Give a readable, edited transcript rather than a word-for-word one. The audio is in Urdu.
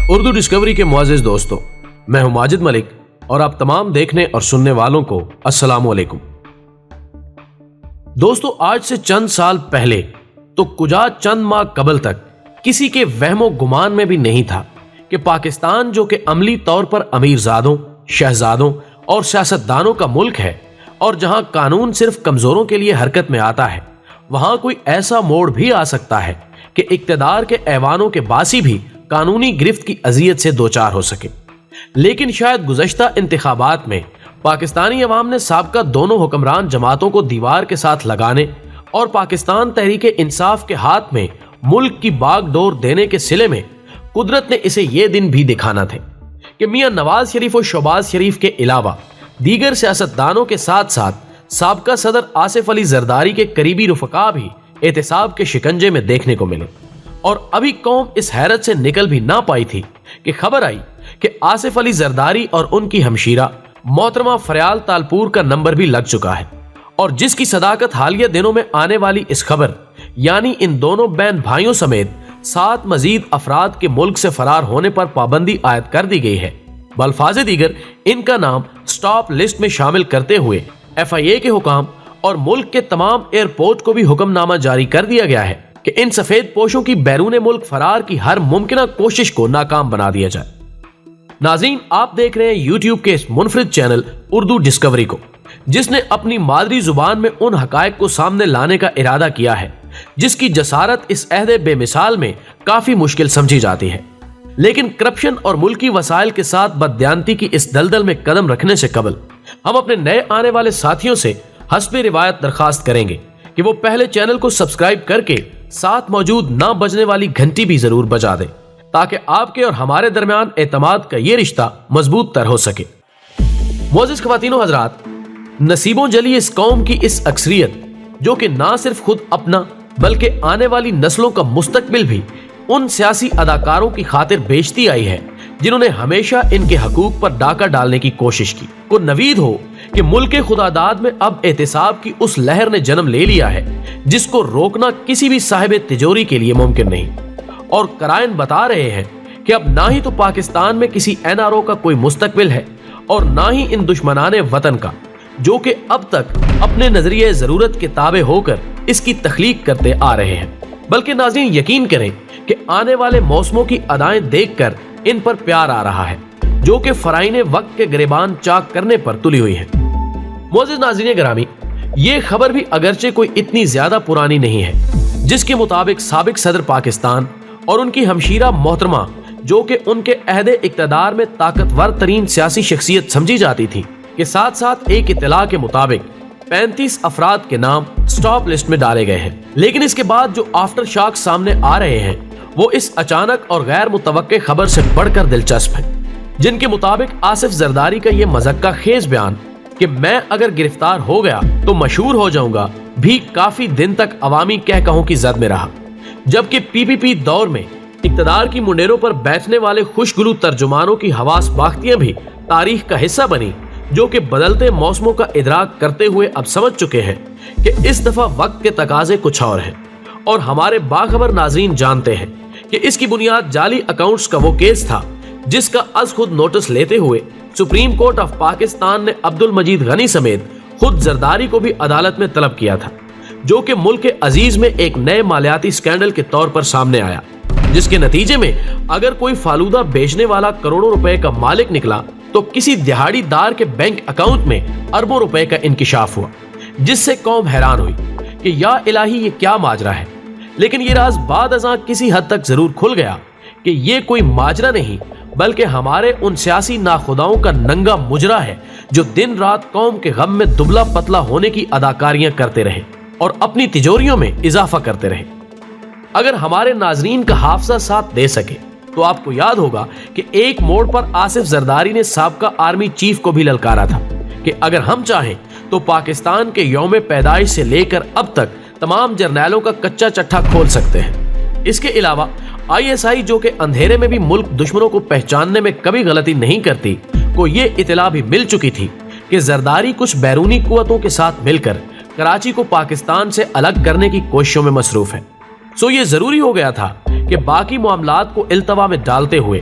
اردو ڈسکوری کے معزز دوستو، میں ہوں ماجد ملک اور آپ تمام دیکھنے اور سننے والوں کو السلام علیکم۔ دوستو، آج سے چند سال پہلے تو کجا چند ماہ قبل تک کسی کے وہم و گمان میں بھی نہیں تھا کہ پاکستان، جو کہ عملی طور پر امیرزادوں، شہزادوں اور سیاستدانوں کا ملک ہے اور جہاں قانون صرف کمزوروں کے لیے حرکت میں آتا ہے، وہاں کوئی ایسا موڑ بھی آ سکتا ہے کہ اقتدار کے ایوانوں کے باسی بھی قانونی گرفت کی اذیت سے دوچار ہو سکے۔ لیکن شاید گزشتہ انتخابات میں پاکستانی عوام نے سابقہ دونوں حکمران جماعتوں کو دیوار کے ساتھ لگانے اور پاکستان تحریک انصاف کے ہاتھ میں ملک کی باغ ڈور دینے کے صلے میں قدرت نے اسے یہ دن بھی دکھانا تھے کہ میاں نواز شریف و شہباز شریف کے علاوہ دیگر سیاستدانوں کے ساتھ ساتھ سابقہ صدر آصف علی زرداری کے قریبی رفقا بھی احتساب کے شکنجے میں دیکھنے کو ملے، اور ابھی قوم اس حیرت سے نکل بھی نہ پائی تھی کہ خبر آئی کہ آصف علی زرداری اور ان کی ہمشیرہ محترمہ فریال تالپور کا نمبر بھی لگ چکا ہے، اور جس کی صداقت حالیہ دنوں میں آنے والی اس خبر یعنی ان دونوں بہن بھائیوں سمیت 7 مزید افراد کے ملک سے فرار ہونے پر پابندی عائد کر دی گئی ہے۔ بالفاظ دیگر ان کا نام سٹاپ لسٹ میں شامل کرتے ہوئے FIA کے حکام اور ملک کے تمام ایئرپورٹ کو بھی حکم نامہ جاری کر دیا گیا ہے کہ ان سفید پوشوں کی بیرون ملک فرار کی ہر ممکنہ کوشش کو ناکام بنا دیا جائے۔ ناظرین، آپ دیکھ رہے ہیں یوٹیوب کے اس منفرد چینل اردو ڈسکوری کو، جس نے اپنی مادری زبان میں ان حقائق کو سامنے لانے کا ارادہ کیا ہے جس کی جسارت اس عہد بے مثال میں کافی مشکل سمجھی جاتی ہے۔ لیکن کرپشن اور ملکی وسائل کے ساتھ بددیانتی کی اس دلدل میں قدم رکھنے سے قبل ہم اپنے نئے آنے والے ساتھیوں سے حسب روایت درخواست کریں گے کہ وہ پہلے چینل کو سبسکرائب کر کے ساتھ موجود نہ بجنے والی گھنٹی بھی ضرور بجا دیں، تاکہ آپ کے اور ہمارے درمیان اعتماد کا یہ رشتہ مضبوط تر ہو سکے۔ معزز خواتین و حضرات، نصیبوں جلی اس قوم کی اس اکثریت، جو کہ نہ صرف خود اپنا بلکہ آنے والی نسلوں کا مستقبل بھی ان سیاسی اداکاروں کی خاطر بیچتی آئی ہے جنہوں نے ہمیشہ ان کے حقوق پر ڈاکہ ڈالنے کی کوشش کی، کو نوید ہو کہ ملک خداداد میں اب احتساب کی اس لہر نے جنم لے لیا ہے جس کو روکنا کسی بھی صاحب تجوری کے لیے ممکن نہیں، اور قرائن بتا رہے ہیں کہ اب نہ ہی تو پاکستان میں کسی NRO کا کوئی مستقبل ہے اور نہ ہی ان دشمنان وطن کا، جو کہ اب تک اپنے نظریے ضرورت کے تابع ہو کر اس کی تخلیق کرتے آ رہے ہیں۔ بلکہ ناظرین، یقین کریں کہ آنے والے موسموں کی ادائیں دیکھ کر ان پر پیار آ رہا ہے، جو کہ فرائن وقت کے گریبان چاک کرنے پر تلی ہوئی ہے۔ معزز ناظرین گرامی، یہ خبر بھی اگرچہ کوئی اتنی زیادہ پرانی نہیں ہے، جس کے مطابق سابق صدر پاکستان اور ان کی ہمشیرہ محترمہ، جو کہ ان کے عہد اقتدار میں طاقتور ترین سیاسی شخصیت سمجھی جاتی تھی، کے ساتھ ساتھ ایک اطلاع کے مطابق 35 افراد کے نام سٹاپ لسٹ میں ڈالے گئے ہیں۔ لیکن اس کے بعد جو آفٹر شاک سامنے آ رہے ہیں وہ اس اچانک اور غیر متوقع خبر سے بڑھ کر دلچسپ ہیں، جن کے مطابق آصف زرداری کا یہ مذکہ خیز بیان کہ میں اگر گرفتار ہو گیا تو مشہور ہو جاؤں گا بھی کافی دن تک عوامی کہہ کہوں کی زد میں رہا، جبکہ PPP دور میں اقتدار کی منڈیروں پر بیٹھنے والے خوشگلو ترجمانوں کی حواس باختیاں بھی تاریخ کا حصہ بنی، جو کہ بدلتے موسموں کا ادراک کرتے ہوئے اب سمجھ چکے ہیں کہ اس دفعہ وقت کے تقاضے کچھ اور ہیں، اور ہمارے باخبر ناظرین جانتے ہیں کہ اس کی بنیاد جعلی اکاؤنٹس کا وہ کیس تھا جس کا از خود نوٹس لیتے ہوئے سپریم کورٹ آف پاکستان نے عبد المجید غنی سمیت خود زرداری کو بھی عدالت میں طلب کیا تھا، جو کہ ملک عزیز میں ایک نئے مالیاتی سکینڈل کے طور پر سامنے آیا، جس کے نتیجے میں اگر کوئی فالودہ بیچنے والا کروڑوں روپے کا مالک نکلا تو کسی دہاڑی دار کے بینک اکاؤنٹ میں اربوں روپے کا انکشاف ہوا، جس سے قوم حیران ہوئی کہ یا الہی یہ کیا ماجرا ہے۔ لیکن یہ راز بعد ازاں کسی حد تک ضرور کھل گیا کہ یہ کوئی ماجرا نہیں بلکہ ہمارے ان سیاسی ناخداؤں کا ننگا مجرا ہے جو دن رات قوم کے غم میں دبلا پتلا ہونے کی اداکاریاں کرتے رہے اور اپنی تجوریوں میں اضافہ کرتے رہے۔ اگر ہمارے ناظرین کا حافظہ ساتھ دے سکے تو آپ کو یاد ہوگا کہ ایک موڑ پر آصف زرداری نے سابقہ آرمی چیف کو بھی للکارا تھا کہ اگر ہم چاہیں تو پاکستان کے یوم پیدائش سے لے کر اب تک تمام جرنیلوں کا کچا چٹھا کھول سکتے ہیں۔ اس کے علاوہ ISI، جو کہ اندھیرے میں بھی ملک دشمنوں کو پہچاننے میں کبھی غلطی نہیں کرتی، کو یہ اطلاع بھی مل چکی تھی کہ زرداری کچھ بیرونی قوتوں کے ساتھ مل کر کراچی کو پاکستان سے الگ کرنے کی کوششوں میں مصروف ہے۔ سو یہ ضروری ہو گیا تھا کہ باقی معاملات کو التوا میں ڈالتے ہوئے